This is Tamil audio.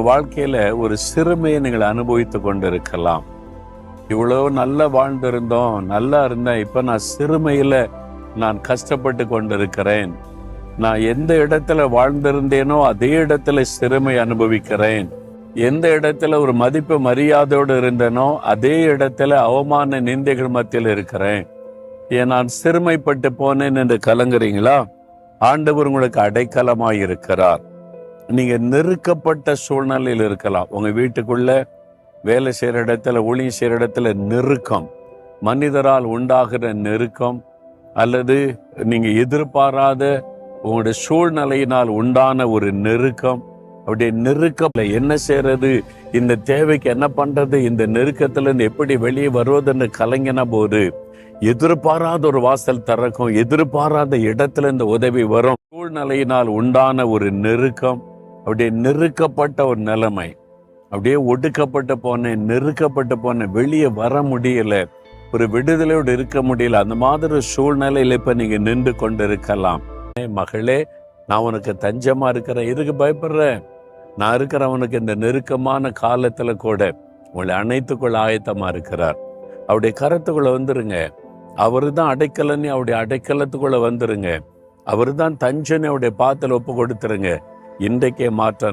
வாழ்க்கையில ஒரு சிறுமையை நீங்கள் அனுபவித்து கொண்டிருக்கலாம். இவ்வளவு நல்லா வாழ்ந்திருந்தோம், நல்லா இருந்தேன், இப்ப நான் சிறுமையில நான் கஷ்டப்பட்டு கொண்டிருக்கிறேன். நான் எந்த இடத்துல வாழ்ந்திருந்தேனோ அதே இடத்துல சிறுமை அனுபவிக்கிறேன். எந்த இடத்துல ஒரு மதிப்பு மரியாதையோடு இருந்தேனோ அதே இடத்துல அவமான நிந்தைகள் மத்தியில் இருக்கிறேன். ஏன் நான் சிறுமைப்பட்டு போனேன் என்று கலங்குறீங்களா? ஆண்டவர் உங்களுக்கு அடைக்கலமாய் இருக்கிறார். நீங்க நெருக்கப்பட்ட சூழ்நிலையில் இருக்கலாம். உங்க வீட்டுக்குள்ள, வேலை செய்யற இடத்துல, ஊழியம் செய்யற இடத்துல நெருக்கம், மனிதரால் உண்டாகிற நெருக்கம், அல்லது நீங்க எதிர்பாராத உங்களுடைய சூழ்நிலையினால் உண்டான ஒரு நெருக்கம். அப்படியே நெருக்கம் என்ன செய்யறது, இந்த தேவைக்கு என்ன பண்றது, இந்த நெருக்கத்துல இருந்து எப்படி வெளியே வருவதுன்னு கலங்கின போது எதிர்பாராத ஒரு வாசல் திறக்கும். எதிர்பாராத இடத்துல இந்த உதவி வரும். சூழ்நிலையினால் உண்டான ஒரு நெருக்கம், அப்படியே நெருக்கப்பட்ட ஒரு நிலைமை, அப்படியே ஒடுக்கப்பட்டு போனேன், நெருக்கப்பட்டு போனேன், வெளியே வர முடியல, ஒரு விடுதலையோடு இருக்க முடியல. அந்த மாதிரி சூழ்நிலையில இப்ப நீங்க நின்று கொண்டு இருக்கலாம். மகளே, நான் உனக்கு தஞ்சமா இருக்கிறேன், எதுக்கு பயப்படுறேன்? நான் இருக்கிறவனுக்கு இந்த நெருக்கமான காலத்துல கூட உங்களை அனைத்துக்குள்ள ஆயத்தமா இருக்கிறார். அவருடைய கரத்துக்குள்ள வந்துருங்க. அவரு தான் அடைக்கலன்னு அவருடைய அடைக்கலத்துக்குள்ள வந்துருங்க. அவரு தான் தஞ்சனை அவருடைய பாத்துல ஒப்பு கொடுத்துருங்க. இன்றைக்கே மாற்றம்.